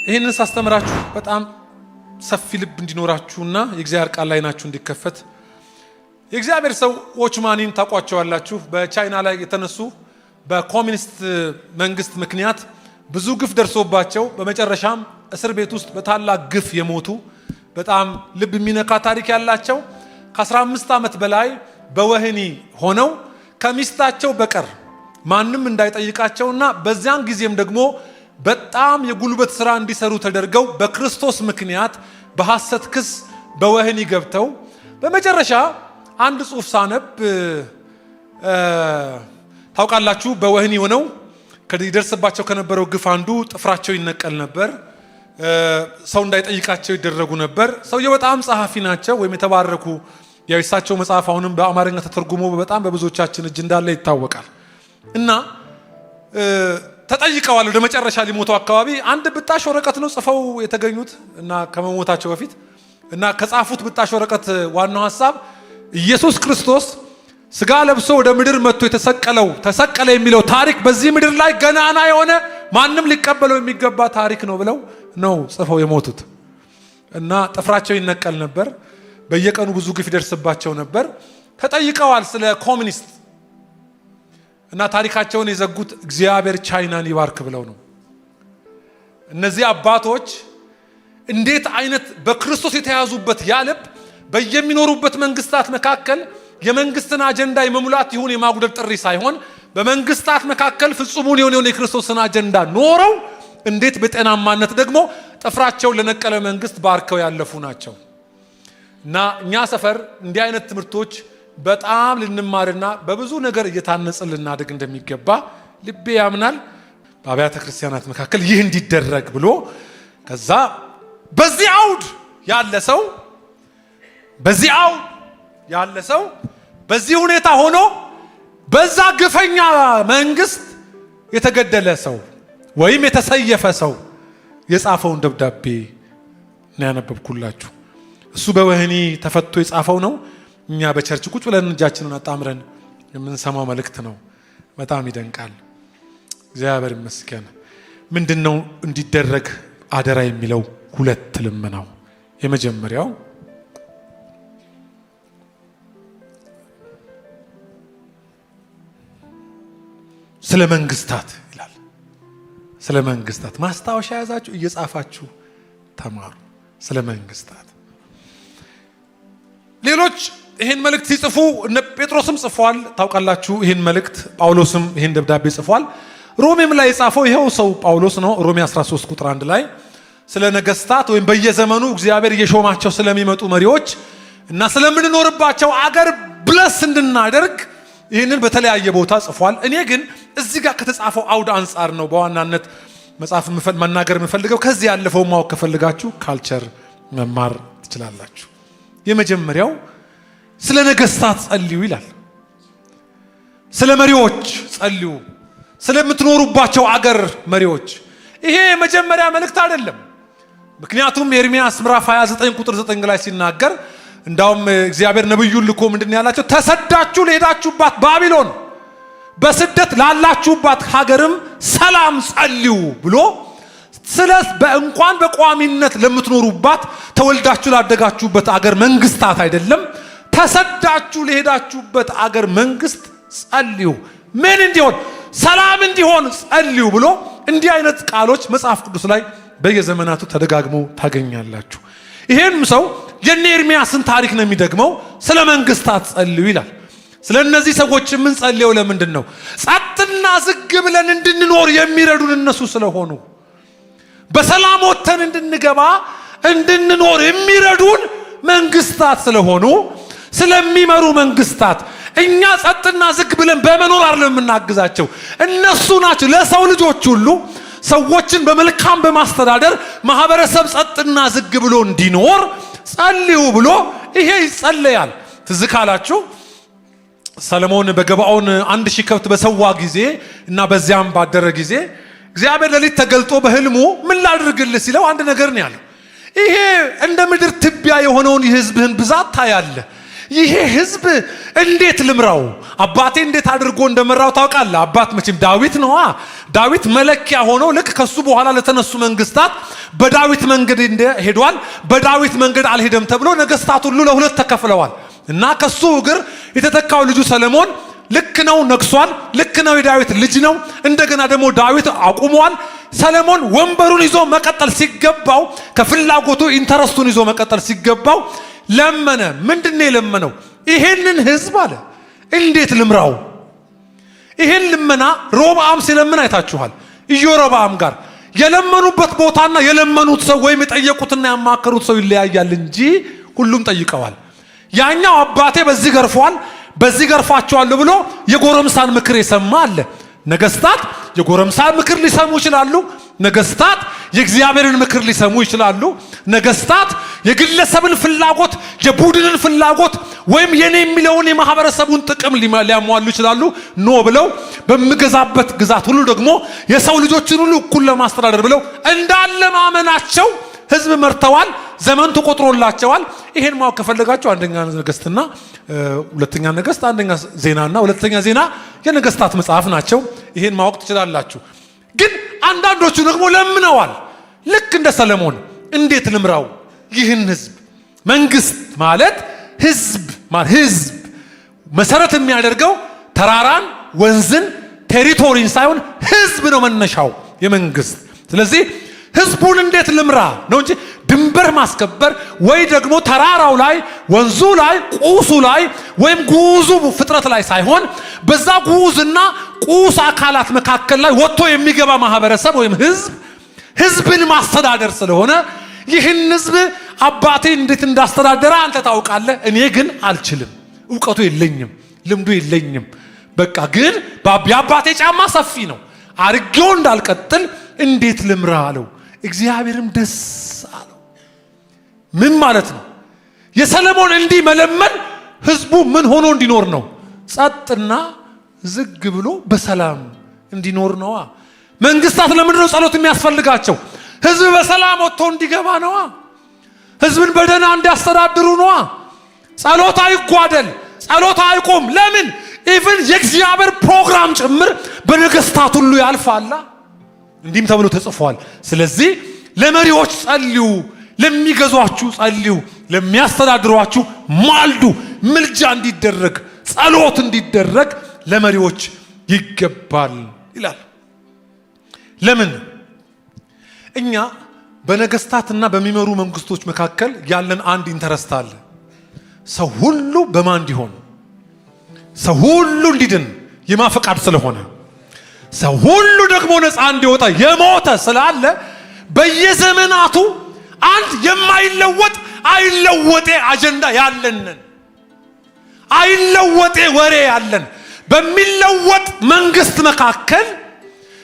ይሄንን ሳስተምራችሁ በጣም ሰፊ ልብ እንዲኖራችሁና የእግዚአብሔር ቃል ላይ ናችሁ እንዲከፈት የእግዚአብሔር ሰው ዎችማኒን ታቋቸዋላችሁ። በቻይና ላይ የተነሱ በኮሚኒስት መንግስት ምክንያት ብዙ ግፍ ደርሶባቸው በመጨረሻም እስር ቤት ውስጥ በታላቅ ግፍ የሞቱ በጣም ልብ የሚነካ ታሪክ ያላቸው ከ15 ዓመት በላይ በወህኒ ሆነው ከሚስታቸው በቀር ማንም እንዳይጠይቃቸውና በዚያን ጊዜም ደግሞ በጣም የጉልበት ስራ እንዲሰሩ ተደርገው በክርስቶስ ምክንያት በሐሰት ክስ በወህኒ ገብተው በመጨረሻ አንድ ጽሑፍ ሳነብ ታውቃላችሁ በወህኒ ሆነው ከዲደርስባቸው ከነበረው ግፍ አንዱ ጥፍራቸው ይነቀል ነበር። ሰው እንዳይጠይቃቸው ይደረጉ ነበር። ሰውየው በጣም ጸሐፊ ናቸው ወይም የተባረኩ የእሳቸው መጽሐፍ አሁንም በአማርኛ ተተርጉሞ በጣም በብዙዎቻችን እጅ እንዳለ ይታወቃል። እና ተጠይቀዋል። ወደ መጨረሻ ሊሞቱ አካባቢ አንድ ብጣሽ ወረቀት ነው ጽፈው የተገኙት እና ከመሞታቸው በፊት እና ከጻፉት ብጣሽ ወረቀት ዋናው ሐሳብ ኢየሱስ ክርስቶስ ስጋ ለብሶ ወደ ምድር መጥቶ ተሰቀለ የሚለው ታሪክ በዚህ ምድር ላይ ገናና የሆነ ማንም ሊቀበለው የሚገባ ታሪክ ነው ብለው ነው ጽፈው የሞቱት። እና ጥፍራቸው ይነቀል ነበር። በየቀኑ ብዙ ግፍ ይደርስባቸው ነበር። ተጠይቀዋል ስለ ኮሚኒስት እና ታሪካቸውን የዘጉት እግዚአብሔር ቻይናን ይባርክ ብለው ነው። እነዚህ አባቶች እንዴት አይነት በክርስቶስ የተያዙበት ያልብ በየሚኖሩበት መንግስታት መካከል የመንግስትን አጀንዳ የመሙላት ይሁን የማጉደል ጥሪ ሳይሆን በመንግስታት መካከል ፍጹሙን የሆነውን የክርስቶስን አጀንዳ ኖረው እንዴት በጤናማነት ደግሞ ጥፍራቸውን ለነቀለ መንግስት ባርከው ያለፉ ናቸው። እና እኛ ሰፈር እንዲህ አይነት ትምህርቶች በጣም ልንማርና በብዙ ነገር እየታነጽን ልናድግ እንደሚገባ ልቤ ያምናል። በአብያተ ክርስቲያናት መካከል ይህ እንዲደረግ ብሎ ከዛ በዚህ አውድ ያለ ሰው በዚህ ሁኔታ ሆኖ በዛ ግፈኛ መንግስት የተገደለ ሰው ወይም የተሰየፈ ሰው የጻፈውን ደብዳቤ ነው ያነበብኩላችሁ። እሱ በወህኒ ተፈቶ የጻፈው ነው። እኛ በቸርች ቁጭ ብለን እጃችንን አጣምረን የምንሰማው መልእክት ነው። በጣም ይደንቃል። እግዚአብሔር ይመስገን። ምንድነው እንዲደረግ አደራ የሚለው? ሁለት ልመናው። የመጀመሪያው ስለ መንግስታት ይላል። ስለ መንግስታት ማስታወሻ ያዛችሁ እየጻፋችሁ ተማሩ። ስለ መንግስታት ሌሎች ይሄን መልእክት ሲጽፉ እነ ጴጥሮስም ጽፏል። ታውቃላችሁ ይሄን መልእክት ጳውሎስም ይሄን ደብዳቤ ጽፏል። ሮሜም ላይ የጻፈው ይሄው ሰው ጳውሎስ ነው። ሮሜ 13 ቁጥር 1 ላይ ስለ ነገስታት ወይም በየዘመኑ እግዚአብሔር እየሾማቸው ስለሚመጡ መሪዎች እና ስለምንኖርባቸው አገር ብለስ እንድናደርግ ይህንን በተለያየ ቦታ ጽፏል። እኔ ግን እዚህ ጋር ከተጻፈው አውድ አንጻር ነው በዋናነት መጽሐፍ መናገር የምፈልገው። ከዚህ ያለፈው ማወቅ ከፈልጋችሁ ካልቸር መማር ትችላላችሁ። የመጀመሪያው ስለ ነገስታት ጸልዩ ይላል። ስለ መሪዎች ጸልዩ፣ ስለምትኖሩባቸው አገር መሪዎች። ይሄ የመጀመሪያ መልእክት አይደለም። ምክንያቱም ኤርምያስ ምዕራፍ 29 ቁጥር 9 ላይ ሲናገር እንዳውም እግዚአብሔር ነብዩን ልኮ ምንድነው ያላቸው? ተሰዳችሁ ለሄዳችሁባት ባቢሎን በስደት ላላችሁባት ሀገርም ሰላም ጸልዩ ብሎ በእንኳን በቋሚነት ለምትኖሩባት ተወልዳችሁ ላደጋችሁበት አገር መንግስታት አይደለም ተሰዳችሁ ለሄዳችሁበት አገር መንግስት ጸልዩ። ምን እንዲሆን? ሰላም እንዲሆን ጸልዩ ብሎ እንዲህ አይነት ቃሎች መጽሐፍ ቅዱስ ላይ በየዘመናቱ ተደጋግሞ ታገኛላችሁ። ይሄን ሰው የኤርምያስን ታሪክ ነው የሚደግመው። ስለ መንግስታት ጸልዩ ይላል። ስለ እነዚህ ሰዎች ምን ጸልየው? ለምንድን ነው? ጸጥና ዝግ ብለን እንድንኖር የሚረዱን እነሱ ስለሆኑ፣ በሰላም ወጥተን እንድንገባ እንድንኖር የሚረዱን መንግስታት ስለሆኑ፣ ስለሚመሩ መንግስታት እኛ ጸጥና ዝግ ብለን በመኖር አይደለም የምናግዛቸው። እነሱ ናቸው ለሰው ልጆች ሁሉ ሰዎችን በመልካም በማስተዳደር ማህበረሰብ ጸጥና ዝግ ብሎ እንዲኖር ጸልዩ ብሎ ይሄ ይጸለያል። ትዝ ካላችሁ ሰለሞን በገባኦን 1000 ከብት በሰዋ ጊዜ እና በዚያም ባደረ ጊዜ እግዚአብሔር ለሊት ተገልጦ በህልሙ ምን ላድርግልህ ሲለው አንድ ነገር ነው ያለው። ይሄ እንደ ምድር ትቢያ የሆነውን የህዝብህን ብዛት ታያለህ። ይሄ ህዝብ እንዴት ልምራው? አባቴ እንዴት አድርጎ እንደመራው ታውቃለህ? አባት መቼም ዳዊት ነዋ። ዳዊት መለኪያ ሆኖ ልክ ከሱ በኋላ ለተነሱ መንግስታት በዳዊት መንገድ ሄዷል፣ በዳዊት መንገድ አልሄደም ተብሎ ነገስታት ሁሉ ለሁለት ተከፍለዋል። እና ከሱ እግር የተተካው ልጁ ሰለሞን ልክ ነው ነግሷል። ልክ ነው የዳዊት ልጅ ነው። እንደገና ደግሞ ዳዊት አቁሟል። ሰለሞን ወንበሩን ይዞ መቀጠል ሲገባው ከፍላጎቱ ኢንተረስቱን ይዞ መቀጠል ሲገባው ለመነ። ምንድነው የለመነው? ይሄንን ህዝብ አለ እንዴት ልምራው? ይሄን ልመና ሮብዓም ሲለምን አይታችኋል። ኢዮሮብዓም ጋር የለመኑበት ቦታና የለመኑት ሰው ወይም የጠየቁትና ያማከሩት ሰው ይለያያል እንጂ ሁሉም ጠይቀዋል። ያኛው አባቴ በዚህ ገርፏል፣ በዚህ ገርፋቸዋለሁ ብሎ የጎረምሳን ምክር የሰማ አለ። ነገስታት የጎረምሳን ምክር ሊሰሙ ይችላሉ። ነገስታት የእግዚአብሔርን ምክር ሊሰሙ ይችላሉ። ነገስታት የግለሰብን ፍላጎት፣ የቡድንን ፍላጎት ወይም የኔ የሚለውን የማህበረሰቡን ጥቅም ሊያሟሉ ይችላሉ። ኖ ብለው በሚገዛበት ግዛት ሁሉ ደግሞ የሰው ልጆችን ሁሉ እኩል ለማስተዳደር ብለው እንዳለ ማመናቸው ህዝብ መርተዋል። ዘመን ተቆጥሮላቸዋል። ይሄን ማወቅ ከፈለጋችሁ አንደኛ ነገስትና ሁለተኛ ነገስት፣ አንደኛ ዜናና ሁለተኛ ዜና የነገስታት መጽሐፍ ናቸው። ይሄን ማወቅ ትችላላችሁ። ግን አንዳንዶቹ ደግሞ ለምነዋል። ልክ እንደ ሰለሞን እንዴት ልምራው ይህን ህዝብ? መንግስት ማለት ህዝብ መሰረት የሚያደርገው ተራራን፣ ወንዝን፣ ቴሪቶሪን ሳይሆን ህዝብ ነው መነሻው የመንግስት። ስለዚህ ህዝቡን እንዴት ልምራ ነው እንጂ ድንበር ማስከበር ወይ ደግሞ ተራራው ላይ ወንዙ ላይ ቁሱ ላይ ወይም ጉዙ ፍጥረት ላይ ሳይሆን በዛ ጉዝና ቁስ አካላት መካከል ላይ ወጥቶ የሚገባ ማህበረሰብ ወይም ህዝብን ማስተዳደር ስለሆነ ይህን ህዝብ አባቴ እንዴት እንዳስተዳደረ አንተ ታውቃለህ፣ እኔ ግን አልችልም፣ ዕውቀቱ የለኝም፣ ልምዱ የለኝም። በቃ ግን የአባቴ ጫማ ሰፊ ነው፣ አርጌው እንዳልቀጥል እንዴት ልምራ አለው። እግዚአብሔርም ደስ አለው። ምን ማለት ነው? የሰለሞን እንዲህ መለመን ህዝቡ ምን ሆኖ እንዲኖር ነው? ጸጥና ዝግ ብሎ በሰላም እንዲኖር ነዋ። መንግስታት ለምንድን ነው ጸሎት የሚያስፈልጋቸው? ህዝብ በሰላም ወጥቶ እንዲገባ ነዋ። ህዝብን በደህና እንዲያስተዳድሩ ነዋ። ጸሎት አይጓደል፣ ጸሎት አይቆም። ለምን? ኢቭን የእግዚአብሔር ፕሮግራም ጭምር በነገስታት ሁሉ ያልፋላ። እንዲህም ተብሎ ተጽፏል። ስለዚህ ለመሪዎች ጸልዩ፣ ለሚገዟችሁ ጸልዩ፣ ለሚያስተዳድሯችሁ ማልዱ። ምልጃ እንዲደረግ፣ ጸሎት እንዲደረግ ለመሪዎች ይገባል ይላል። ለምን? እኛ በነገስታትና በሚመሩ መንግስቶች መካከል ያለን አንድ ኢንተረስት አለ። ሰው ሁሉ በማን እንዲሆን፣ ሰው ሁሉ እንዲድን የማፈቃድ ስለሆነ ሰው ሁሉ ደግሞ ነፃ እንዲወጣ የሞተ ስላለ በየዘመናቱ አንድ የማይለወጥ አይለወጤ አጀንዳ ያለንን አይለወጤ ወሬ ያለን በሚለወጥ መንግስት መካከል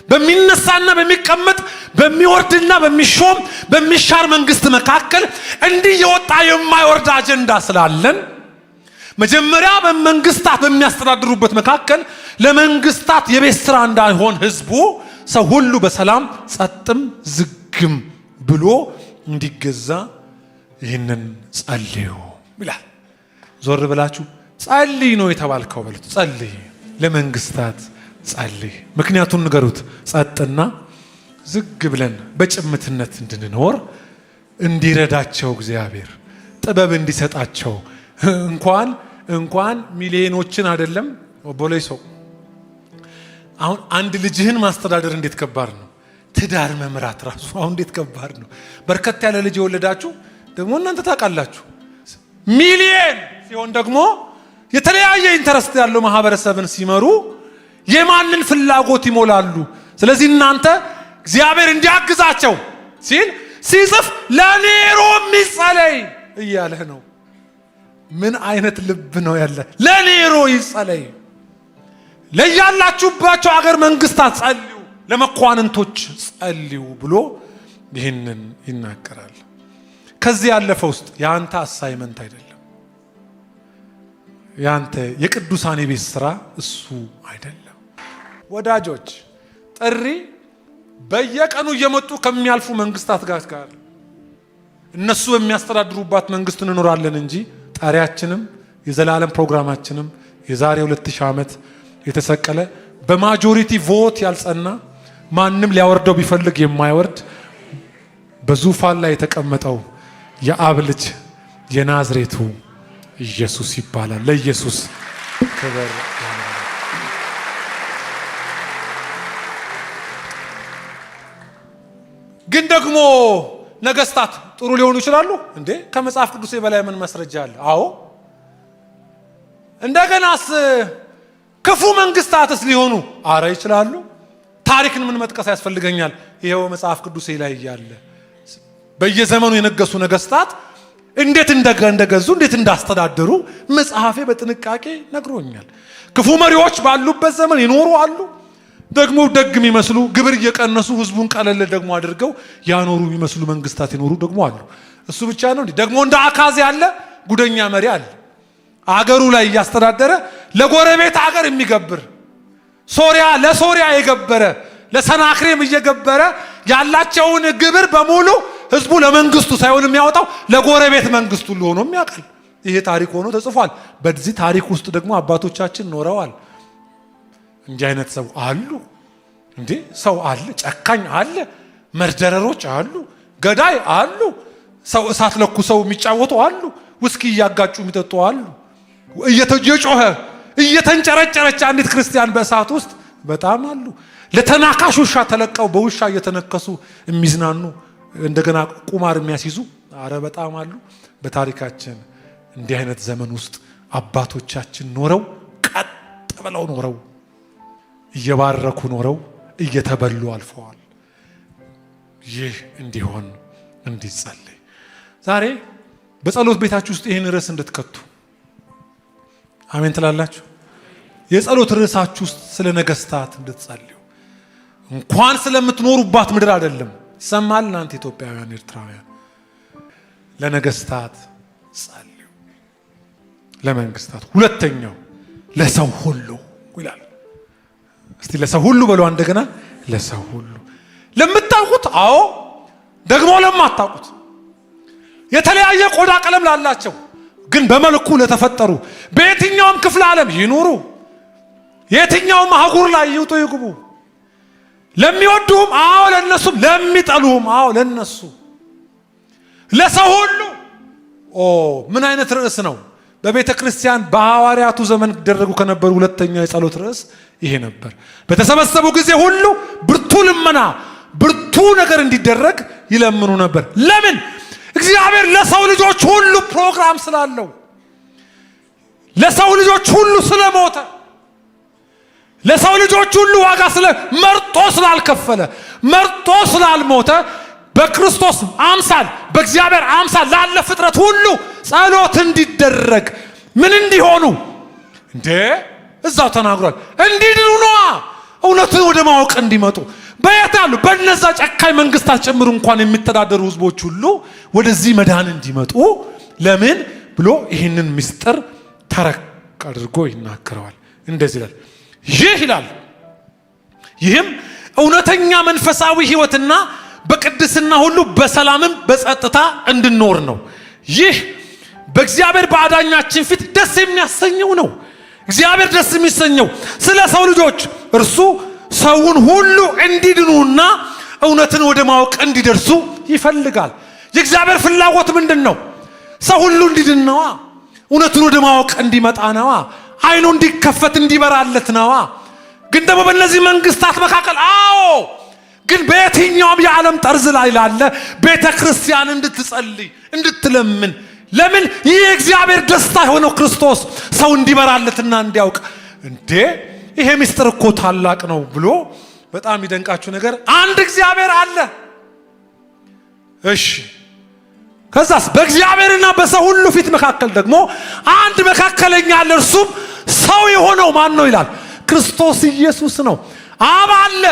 በሚነሳና በሚቀመጥ በሚወርድና በሚሾም በሚሻር መንግስት መካከል እንዲህ የወጣ የማይወርድ አጀንዳ ስላለን መጀመሪያ በመንግስታት በሚያስተዳድሩበት መካከል ለመንግስታት የቤት ስራ እንዳይሆን ህዝቡ ሰው ሁሉ በሰላም ጸጥም ዝግም ብሎ እንዲገዛ ይህንን ጸልዩ ይላል። ዞር ብላችሁ ጸልይ ነው የተባልከው በሉት። ጸልይ፣ ለመንግስታት ጸልይ። ምክንያቱን ንገሩት። ጸጥና ዝግ ብለን በጭምትነት እንድንኖር እንዲረዳቸው እግዚአብሔር ጥበብ እንዲሰጣቸው እንኳን ሚሊዮኖችን አይደለም ወቦለይ ሰው አሁን አንድ ልጅህን ማስተዳደር እንዴት ከባድ ነው። ትዳር መምራት ራሱ አሁን እንዴት ከባድ ነው። በርከት ያለ ልጅ የወለዳችሁ ደግሞ እናንተ ታውቃላችሁ። ሚሊዮን ሲሆን ደግሞ የተለያየ ኢንተረስት ያለው ማህበረሰብን ሲመሩ የማንን ፍላጎት ይሞላሉ። ስለዚህ እናንተ እግዚአብሔር እንዲያግዛቸው ሲጽፍ ለኔሮ የሚጸለይ እያለህ ነው። ምን አይነት ልብ ነው ያለ? ለኔሮ ይጸለይ። ለያላችሁባቸው አገር መንግስታት ጸልዩ፣ ለመኳንንቶች ጸልዩ ብሎ ይህንን ይናገራል። ከዚህ ያለፈ ውስጥ የአንተ አሳይመንት አይደለም፣ የአንተ የቅዱሳን የቤት ስራ እሱ አይደለም። ወዳጆች ጥሪ በየቀኑ እየመጡ ከሚያልፉ መንግስታት ጋር እነሱ በሚያስተዳድሩባት መንግስት እንኖራለን እንጂ ጣሪያችንም የዘላለም ፕሮግራማችንም የዛሬ 2000 ዓመት የተሰቀለ በማጆሪቲ ቮት ያልጸና ማንም ሊያወርደው ቢፈልግ የማይወርድ በዙፋን ላይ የተቀመጠው የአብ ልጅ የናዝሬቱ ኢየሱስ ይባላል። ለኢየሱስ ክብር። ግን ደግሞ ነገስታት ጥሩ ሊሆኑ ይችላሉ እንዴ? ከመጽሐፍ ቅዱስ በላይ ምን መስረጃ አለ? አዎ። እንደገናስ ክፉ መንግስታትስ ሊሆኑ አረ ይችላሉ። ታሪክን ምን መጥቀስ ያስፈልገኛል? ይሄው መጽሐፍ ቅዱስ ላይ ያለ በየዘመኑ የነገሱ ነገስታት እንዴት እንደገዙ እንዴት እንዳስተዳደሩ መጽሐፌ በጥንቃቄ ነግሮኛል። ክፉ መሪዎች ባሉበት ዘመን ይኖሩ አሉ። ደግሞ ደግ የሚመስሉ ግብር እየቀነሱ ህዝቡን ቀለል ደግሞ አድርገው ያኖሩ የሚመስሉ መንግስታት ይኖሩ ደግሞ አሉ። እሱ ብቻ ነው እንዴ? ደግሞ እንደ አካዝ ያለ ጉደኛ መሪ አለ። አገሩ ላይ እያስተዳደረ ለጎረቤት አገር የሚገብር ሶሪያ ለሶሪያ የገበረ ለሰናክሬም እየገበረ ያላቸውን ግብር በሙሉ ህዝቡ ለመንግስቱ ሳይሆን የሚያወጣው ለጎረቤት መንግስቱ ሁሉ ሆኖ የሚያቀል። ይሄ ታሪክ ሆኖ ተጽፏል። በዚህ ታሪክ ውስጥ ደግሞ አባቶቻችን ኖረዋል። እንዲህ አይነት ሰው አሉ እንዴ? ሰው አለ፣ ጨካኝ አለ፣ መርደረሮች አሉ፣ ገዳይ አሉ፣ ሰው እሳት ለኩ ሰው የሚጫወቱ አሉ፣ ውስኪ እያጋጩ የሚጠጡ አሉ፣ እየጮኸ እየተንጨረጨረች አንዲት ክርስቲያን በእሳት ውስጥ በጣም አሉ። ለተናካሽ ውሻ ተለቀው በውሻ እየተነከሱ የሚዝናኑ እንደገና ቁማር የሚያስይዙ አረ በጣም አሉ። በታሪካችን እንዲህ አይነት ዘመን ውስጥ አባቶቻችን ኖረው ቀጥ ብለው ኖረው እየባረኩ ኖረው እየተበሉ አልፈዋል። ይህ እንዲሆን እንዲጸልይ ዛሬ በጸሎት ቤታችሁ ውስጥ ይህን ርዕስ እንድትከቱ አሜን ትላላችሁ። የጸሎት ርዕሳችሁ ውስጥ ስለ ነገስታት እንድትጸልዩ እንኳን ስለምትኖሩባት ምድር አይደለም። ይሰማል? እናንተ ኢትዮጵያውያን፣ ኤርትራውያን ለነገስታት ጸልዩ፣ ለመንግስታት። ሁለተኛው ለሰው ሁሉ ይላል። እስቲ ለሰው ሁሉ በለው እንደገና። ለሰው ሁሉ ለምታውቁት፣ አዎ፣ ደግሞ ለማታውቁት፣ የተለያየ ቆዳ ቀለም ላላቸው ግን በመልኩ ለተፈጠሩ በየትኛውም ክፍለ ዓለም ይኑሩ፣ የትኛውም አህጉር ላይ ይውጡ ይግቡ፣ ለሚወዱም አዎ ለነሱም፣ ለሚጠሉም አዎ ለነሱ፣ ለሰው ሁሉ። ምን አይነት ርዕስ ነው! በቤተ ክርስቲያን በሐዋርያቱ ዘመን ደረጉ ከነበሩ ሁለተኛው የጸሎት ርዕስ ይሄ ነበር። በተሰበሰቡ ጊዜ ሁሉ ብርቱ ልመና፣ ብርቱ ነገር እንዲደረግ ይለምኑ ነበር። ለምን? እግዚአብሔር ለሰው ልጆች ሁሉ ፕሮግራም ስላለው፣ ለሰው ልጆች ሁሉ ስለሞተ፣ ለሰው ልጆች ሁሉ ዋጋ መርጦ ስላልከፈለ፣ መርጦ ስላልሞተ በክርስቶስ አምሳል በእግዚአብሔር አምሳል ላለ ፍጥረት ሁሉ ጸሎት እንዲደረግ ምን እንዲሆኑ እንዴ? እዛው ተናግሯል። እንዲድኑ ነዋ። እውነቱን ወደ ማወቅ እንዲመጡ። በየት ያሉ? በነዛ ጨካኝ መንግስታት ጭምር እንኳን የሚተዳደሩ ህዝቦች ሁሉ ወደዚህ መዳን እንዲመጡ ለምን ብሎ ይህንን ምስጢር ተረክ አድርጎ ይናገረዋል። እንደዚህ ይላል። ይህ ይላል ይህም እውነተኛ መንፈሳዊ ህይወትና በቅድስና ሁሉ በሰላምም በጸጥታ እንድንኖር ነው። ይህ በእግዚአብሔር በአዳኛችን ፊት ደስ የሚያሰኘው ነው። እግዚአብሔር ደስ የሚሰኘው ስለ ሰው ልጆች እርሱ ሰውን ሁሉ እንዲድኑና እውነትን ወደ ማወቅ እንዲደርሱ ይፈልጋል። የእግዚአብሔር ፍላጎት ምንድን ነው? ሰው ሁሉ እንዲድን ነዋ። እውነትን ወደ ማወቅ እንዲመጣ ነዋ። አይኑ እንዲከፈት እንዲበራለት ነዋ። ግን ደግሞ በእነዚህ መንግስታት መካከል አዎ፣ ግን በየትኛውም የዓለም ጠርዝ ላይ ላለ ቤተ ክርስቲያን እንድትጸልይ እንድትለምን። ለምን? ይህ የእግዚአብሔር ደስታ የሆነው ክርስቶስ ሰው እንዲበራለትና እንዲያውቅ። እንዴ ይሄ ምስጢር እኮ ታላቅ ነው ብሎ በጣም ይደንቃችሁ ነገር አንድ እግዚአብሔር አለ። እሺ፣ ከዛስ በእግዚአብሔርና በሰው ሁሉ ፊት መካከል ደግሞ አንድ መካከለኛ አለ። እርሱም ሰው የሆነው ማን ነው ይላል? ክርስቶስ ኢየሱስ ነው። አብ አለ፣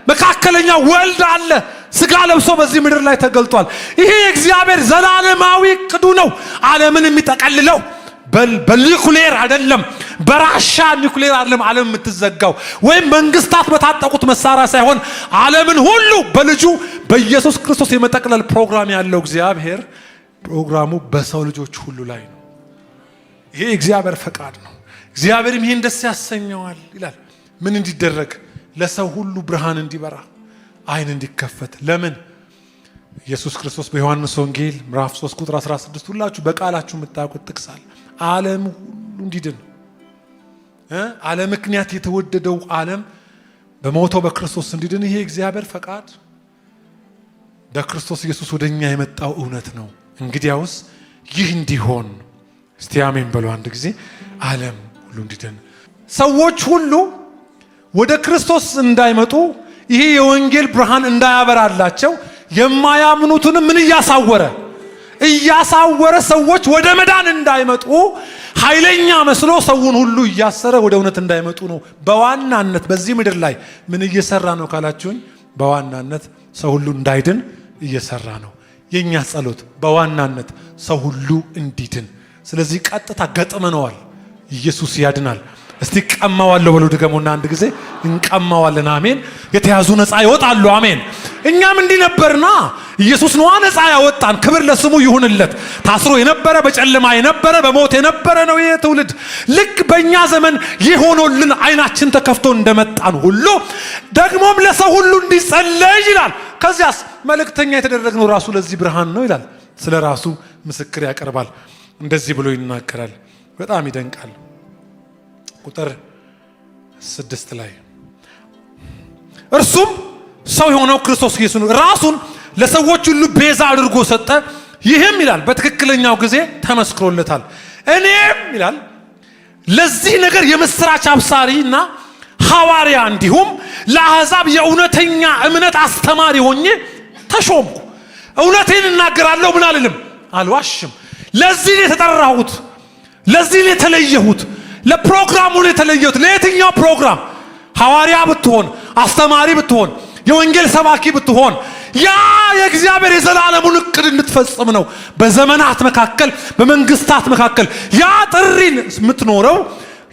መካከለኛ ወልድ አለ፣ ስጋ ለብሶ በዚህ ምድር ላይ ተገልጧል። ይሄ የእግዚአብሔር ዘላለማዊ ቅዱ ነው። ዓለምን የሚጠቀልለው በኒኩሌር አይደለም፣ በራሻ ኒኩሌር አይደለም ዓለም የምትዘጋው፣ ወይም መንግስታት በታጠቁት መሳሪያ ሳይሆን ዓለምን ሁሉ በልጁ በኢየሱስ ክርስቶስ የመጠቅለል ፕሮግራም ያለው እግዚአብሔር ፕሮግራሙ በሰው ልጆች ሁሉ ላይ ነው። ይሄ እግዚአብሔር ፈቃድ ነው። እግዚአብሔርም ይሄን ደስ ያሰኘዋል ይላል። ምን እንዲደረግ? ለሰው ሁሉ ብርሃን እንዲበራ፣ አይን እንዲከፈት። ለምን? ኢየሱስ ክርስቶስ በዮሐንስ ወንጌል ምዕራፍ 3 ቁጥር 16 ሁላችሁ በቃላችሁ የምታውቁት ጥቅሳል። ዓለም ሁሉ እንዲድን አለ ምክንያት የተወደደው ዓለም በሞተው በክርስቶስ እንዲድን፣ ይሄ እግዚአብሔር ፈቃድ በክርስቶስ ኢየሱስ ወደኛ የመጣው እውነት ነው። እንግዲያውስ ይህ እንዲሆን እስቲ አሜን በሉ አንድ ጊዜ። ዓለም ሁሉ እንዲድን፣ ሰዎች ሁሉ ወደ ክርስቶስ እንዳይመጡ፣ ይሄ የወንጌል ብርሃን እንዳያበራላቸው የማያምኑትንም ምን እያሳወረ ሰዎች ወደ መዳን እንዳይመጡ ኃይለኛ መስሎ ሰውን ሁሉ እያሰረ ወደ እውነት እንዳይመጡ ነው። በዋናነት በዚህ ምድር ላይ ምን እየሰራ ነው ካላችሁኝ፣ በዋናነት ሰው ሁሉ እንዳይድን እየሰራ ነው። የኛ ጸሎት በዋናነት ሰው ሁሉ እንዲድን። ስለዚህ ቀጥታ ገጥመነዋል። ኢየሱስ ያድናል። እስቲ ቀማዋለሁ በሉ ድገሙና አንድ ጊዜ እንቀማዋለን። አሜን። የተያዙ ነፃ ይወጣሉ። አሜን። እኛም እንዲህ ነበርና ኢየሱስ ነዋ ነፃ ያወጣን። ክብር ለስሙ ይሁንለት። ታስሮ የነበረ በጨለማ የነበረ በሞት የነበረ ነው ይሄ ትውልድ። ልክ በእኛ ዘመን የሆኖልን አይናችን ተከፍቶ እንደመጣን ሁሉ ደግሞም ለሰው ሁሉ እንዲጸለይ ይላል። ከዚያስ መልእክተኛ የተደረግነው ራሱ ለዚህ ብርሃን ነው ይላል። ስለ ራሱ ምስክር ያቀርባል። እንደዚህ ብሎ ይናገራል። በጣም ይደንቃል። ቁጥር 6 ላይ እርሱም ሰው የሆነው ክርስቶስ ኢየሱስ ራሱን ለሰዎች ሁሉ ቤዛ አድርጎ ሰጠ። ይህም ይላል በትክክለኛው ጊዜ ተመስክሮለታል። እኔም ይላል ለዚህ ነገር የምስራች አብሳሪና ሐዋርያ እንዲሁም ለአሕዛብ የእውነተኛ እምነት አስተማሪ ሆኜ ተሾምኩ። እውነቴን እናገራለሁ፣ ምን አልልም፣ አልዋሽም። ለዚህ ነው የተጠራሁት፣ ለዚህ ነው የተለየሁት፣ ለፕሮግራሙ ነው የተለየሁት። ለየትኛው ፕሮግራም? ሐዋርያ ብትሆን፣ አስተማሪ ብትሆን፣ የወንጌል ሰባኪ ብትሆን ያ የእግዚአብሔር የዘላለሙን እቅድ እንድትፈጽም ነው። በዘመናት መካከል በመንግስታት መካከል ያ ጥሪን የምትኖረው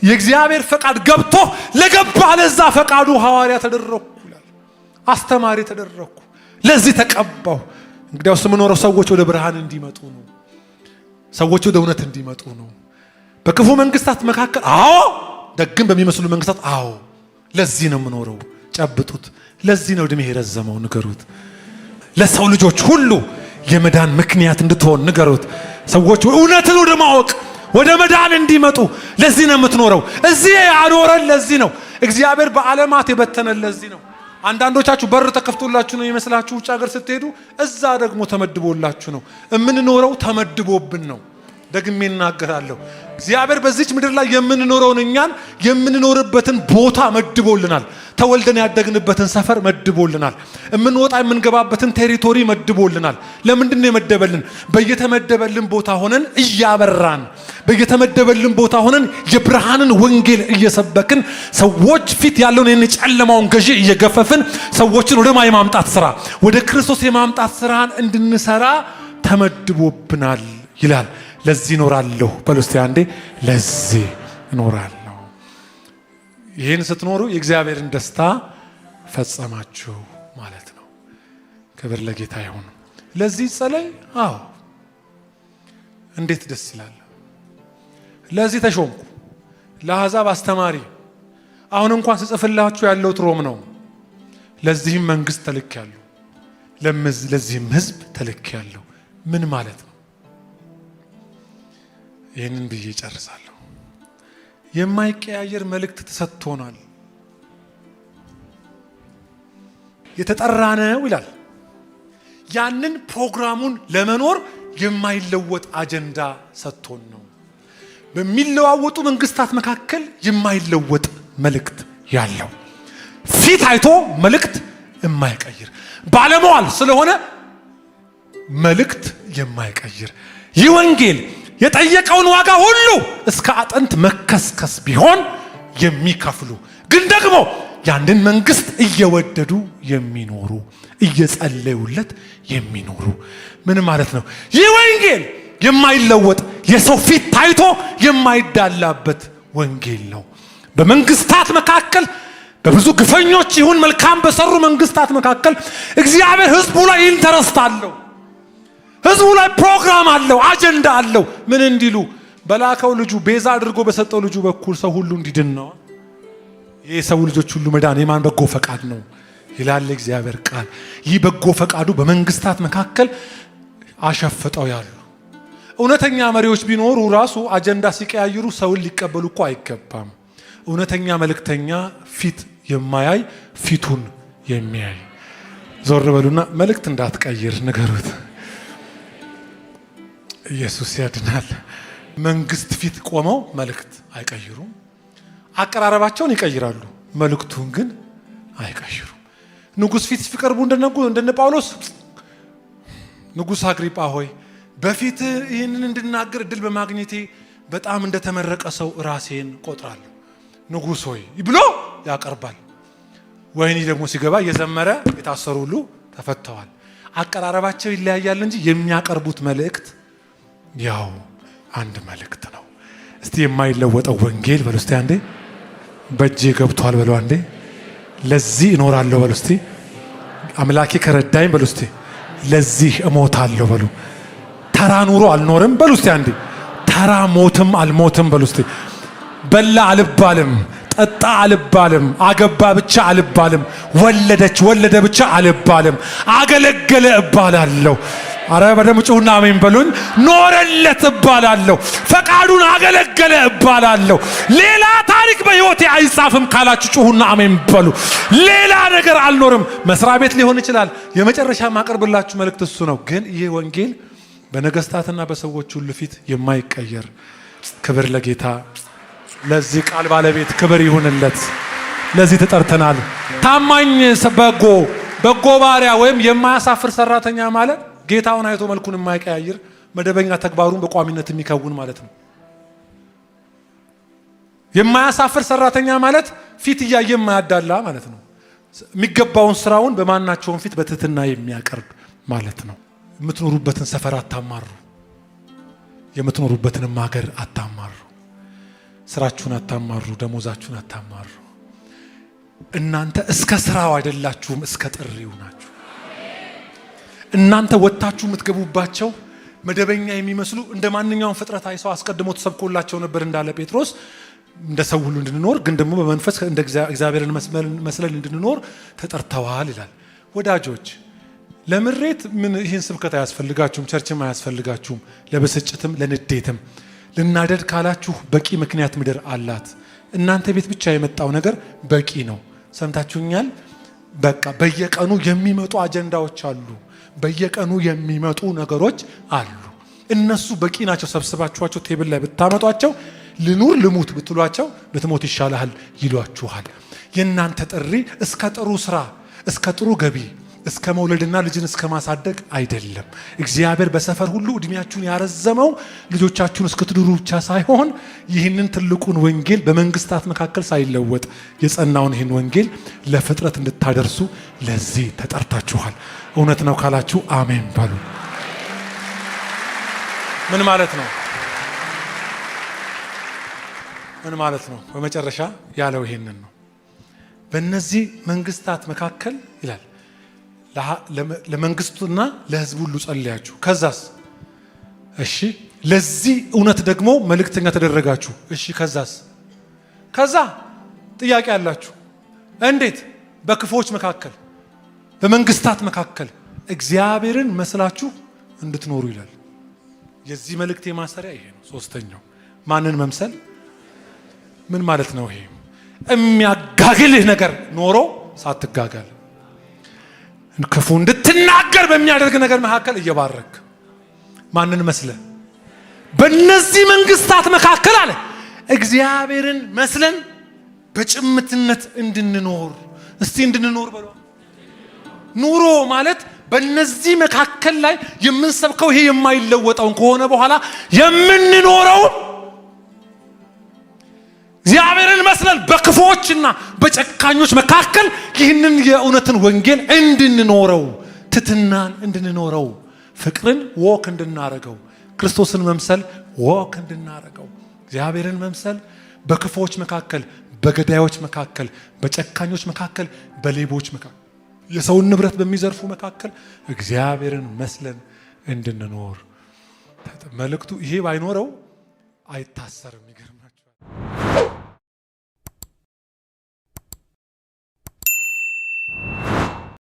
የእግዚአብሔር ፈቃድ ገብቶ ለገባ ለዛ ፈቃዱ ሐዋርያ ተደረኩ ይላል። አስተማሪ ተደረኩ፣ ለዚህ ተቀባው። እንግዲያውስ የምኖረው ሰዎች ወደ ብርሃን እንዲመጡ ነው። ሰዎች ወደ እውነት እንዲመጡ ነው። በክፉ መንግስታት መካከል አዎ፣ ደግም በሚመስሉ መንግስታት አዎ። ለዚህ ነው የምኖረው። ጨብጡት። ለዚህ ነው እድሜ የረዘመው። ንገሩት። ለሰው ልጆች ሁሉ የመዳን ምክንያት እንድትሆን ንገሩት። ሰዎች እውነትን ወደ ማወቅ ወደ መዳን እንዲመጡ ለዚህ ነው የምትኖረው። እዚህ ያኖረን ለዚህ ነው። እግዚአብሔር በዓለማት የበተነን ለዚህ ነው። አንዳንዶቻችሁ በር ተከፍቶላችሁ ነው ይመስላችሁ ውጭ ሀገር ስትሄዱ፣ እዛ ደግሞ ተመድቦላችሁ ነው። የምንኖረው ተመድቦብን ነው። ደግሜ እናገራለሁ። እግዚአብሔር በዚች ምድር ላይ የምንኖረውን እኛን የምንኖርበትን ቦታ መድቦልናል። ተወልደን ያደግንበትን ሰፈር መድቦልናል። የምንወጣ የምንገባበትን ቴሪቶሪ መድቦልናል። ለምንድን ነው የመደበልን? በየተመደበልን ቦታ ሆነን እያበራን፣ በየተመደበልን ቦታ ሆነን የብርሃንን ወንጌል እየሰበክን ሰዎች ፊት ያለውን የጨለማውን ገዢ እየገፈፍን ሰዎችን ወደ ማምጣት ስራ፣ ወደ ክርስቶስ የማምጣት ስራን እንድንሰራ ተመድቦብናል ይላል። ለዚህ እኖራለሁ በሉ እስቲ አንዴ፣ ለዚህ እኖራለሁ። ይህን ስትኖሩ የእግዚአብሔርን ደስታ ፈጸማችሁ ማለት ነው። ክብር ለጌታ ይሁን። ለዚህ ጸለይ። አዎ፣ እንዴት ደስ ይላል። ለዚህ ተሾምኩ፣ ለአሕዛብ አስተማሪ። አሁን እንኳን ስጽፍላችሁ ያለሁት ሮም ነው። ለዚህም መንግስት ተልኬያለሁ፣ ለዚህም ህዝብ ተልኬያለሁ። ምን ማለት ነው? ይህንን ብዬ ጨርሳለሁ። የማይቀያየር መልእክት ተሰጥቶናል። የተጠራነው ይላል ያንን ፕሮግራሙን ለመኖር የማይለወጥ አጀንዳ ሰጥቶን ነው። በሚለዋወጡ መንግስታት መካከል የማይለወጥ መልእክት ያለው፣ ፊት አይቶ መልእክት የማይቀይር ባለመዋል ስለሆነ መልእክት የማይቀይር ይህ ወንጌል የጠየቀውን ዋጋ ሁሉ እስከ አጥንት መከስከስ ቢሆን የሚከፍሉ ግን ደግሞ ያንን መንግስት እየወደዱ የሚኖሩ እየጸለዩለት የሚኖሩ። ምን ማለት ነው? ይህ ወንጌል የማይለወጥ የሰው ፊት ታይቶ የማይዳላበት ወንጌል ነው። በመንግስታት መካከል በብዙ ግፈኞች ይሁን መልካም በሰሩ መንግስታት መካከል እግዚአብሔር ህዝቡ ላይ ኢንተረስት አለው። ህዝቡ ላይ ፕሮግራም አለው፣ አጀንዳ አለው። ምን እንዲሉ? በላከው ልጁ ቤዛ አድርጎ በሰጠው ልጁ በኩል ሰው ሁሉ እንዲድን ነው። ይህ ሰው ልጆች ሁሉ መዳን የማን በጎ ፈቃድ ነው ይላል እግዚአብሔር ቃል። ይህ በጎ ፈቃዱ በመንግስታት መካከል አሸፍጠው ያሉ እውነተኛ መሪዎች ቢኖሩ ራሱ አጀንዳ ሲቀያይሩ ሰውን ሊቀበሉ እኮ አይገባም። እውነተኛ መልእክተኛ ፊት የማያይ ፊቱን የሚያይ። ዞር በሉና መልእክት እንዳትቀይር ንገሩት። ኢየሱስ ያድናል። መንግስት ፊት ቆመው መልእክት አይቀይሩም። አቀራረባቸውን ይቀይራሉ፣ መልእክቱን ግን አይቀይሩም። ንጉሥ ፊት ሲቀርቡ እንደነ ጳውሎስ ንጉሥ አግሪጳ ሆይ በፊት ይህንን እንድናገር እድል በማግኘቴ በጣም እንደተመረቀ ሰው ራሴን ቆጥራለሁ ንጉሥ ሆይ ብሎ ያቀርባል። ወህኒ ደግሞ ሲገባ እየዘመረ የታሰሩ ሁሉ ተፈተዋል። አቀራረባቸው ይለያያል እንጂ የሚያቀርቡት መልእክት ያው አንድ መልእክት ነው። እስቲ የማይለወጠው ወንጌል በሉ እስቲ አንዴ። በእጄ ገብቷል በሉ አንዴ። ለዚህ እኖራለሁ በሉ እስቲ። አምላኬ ከረዳኝ በሉ እስቲ። ለዚህ እሞታለሁ በሉ። ተራ ኑሮ አልኖርም በሉ እስቲ አንዴ። ተራ ሞትም አልሞትም በሉ እስቲ። በላ አልባልም፣ ጠጣ አልባልም፣ አገባ ብቻ አልባልም፣ ወለደ ብቻ አልባልም፣ አገለገለ እባላለሁ። አረ በደም ጩሁና አሜን በሉኝ። ኖረለት እባላለሁ፣ ፈቃዱን አገለገለ እባላለሁ። ሌላ ታሪክ በሕይወቴ አይጻፍም ካላችሁ ጩሁና አሜን በሉ። ሌላ ነገር አልኖርም። መስሪያ ቤት ሊሆን ይችላል። የመጨረሻ ማቀርብላችሁ መልእክት እሱ ነው። ግን ይህ ወንጌል በነገስታትና በሰዎች ሁሉ ፊት የማይቀየር። ክብር ለጌታ። ለዚህ ቃል ባለቤት ክብር ይሁንለት። ለዚህ ተጠርተናል። ታማኝ በጎ ባሪያ ወይም የማያሳፍር ሰራተኛ ማለት ጌታውን አይቶ መልኩን የማይቀያይር መደበኛ ተግባሩን በቋሚነት የሚከውን ማለት ነው። የማያሳፍር ሰራተኛ ማለት ፊት እያየ የማያዳላ ማለት ነው። የሚገባውን ስራውን በማናቸውም ፊት በትህትና የሚያቀርብ ማለት ነው። የምትኖሩበትን ሰፈር አታማሩ፣ የምትኖሩበትንም ሀገር አታማሩ፣ ስራችሁን አታማሩ፣ ደሞዛችሁን አታማሩ። እናንተ እስከ ስራው አይደላችሁም፣ እስከ ጥሪው ናችሁ። እናንተ ወጣችሁ የምትገቡባቸው መደበኛ የሚመስሉ እንደ ማንኛውም ፍጥረታዊ ሰው አስቀድሞ ተሰብኮላቸው ነበር እንዳለ ጴጥሮስ። እንደ ሰው ሁሉ እንድንኖር ግን ደግሞ በመንፈስ እንደ እግዚአብሔርን መስለን እንድንኖር ተጠርተዋል ይላል። ወዳጆች ለምሬት ምን ይህን ስብከት አያስፈልጋችሁም፣ ቸርችም አያስፈልጋችሁም። ለብስጭትም ለንዴትም ልናደድ ካላችሁ በቂ ምክንያት ምድር አላት። እናንተ ቤት ብቻ የመጣው ነገር በቂ ነው። ሰምታችሁኛል። በቃ በየቀኑ የሚመጡ አጀንዳዎች አሉ፣ በየቀኑ የሚመጡ ነገሮች አሉ። እነሱ በቂ ናቸው። ሰብስባችኋቸው ቴብል ላይ ብታመጧቸው ልኑር ልሙት ብትሏቸው ልትሞት ይሻልሃል ይሏችኋል። የእናንተ ጥሪ እስከ ጥሩ ስራ፣ እስከ ጥሩ ገቢ፣ እስከ መውለድና ልጅን እስከ ማሳደግ አይደለም። እግዚአብሔር በሰፈር ሁሉ እድሜያችሁን ያረዘመው ልጆቻችሁን እስክትድሩ ብቻ ሳይሆን ይህንን ትልቁን ወንጌል በመንግስታት መካከል ሳይለወጥ የጸናውን ይህን ወንጌል ለፍጥረት እንድታደርሱ ለዚህ ተጠርታችኋል። እውነት ነው ካላችሁ አሜን በሉ። ምን ማለት ነው? ምን ማለት ነው? በመጨረሻ ያለው ይሄንን ነው። በእነዚህ መንግስታት መካከል ይላል ለመንግስቱና ለህዝቡ ሁሉ ጸልያችሁ፣ ከዛስ እሺ ለዚህ እውነት ደግሞ መልእክተኛ ተደረጋችሁ። እሺ ከዛስ? ከዛ ጥያቄ አላችሁ። እንዴት? በክፎች መካከል በመንግስታት መካከል እግዚአብሔርን መስላችሁ እንድትኖሩ ይላል። የዚህ መልእክት ማሰሪያ ይሄ ነው። ሶስተኛው ማንን መምሰል? ምን ማለት ነው? ይሄ የሚያጋግልህ ነገር ኖሮ ሳትጋጋል ክፉ እንድትናገር በሚያደርግ ነገር መካከል እየባረክ ማንን መስለ? በእነዚህ መንግስታት መካከል አለ እግዚአብሔርን መስለን በጭምትነት እንድንኖር። እስቲ እንድንኖር በለው። ኑሮ ማለት በእነዚህ መካከል ላይ የምንሰብከው ይሄ የማይለወጠውን ከሆነ በኋላ የምንኖረው እግዚአብሔርን መስለን በክፉዎችና በጨካኞች መካከል ይህንን የእውነትን ወንጌል እንድንኖረው፣ ትትናን እንድንኖረው፣ ፍቅርን ወክ እንድናረገው፣ ክርስቶስን መምሰል ወክ እንድናረገው። እግዚአብሔርን መምሰል በክፉዎች መካከል፣ በገዳዮች መካከል፣ በጨካኞች መካከል፣ በሌቦች መካከል፣ የሰውን ንብረት በሚዘርፉ መካከል እግዚአብሔርን መስለን እንድንኖር። መልእክቱ ይሄ ባይኖረው አይታሰርም። ይገርማችኋል።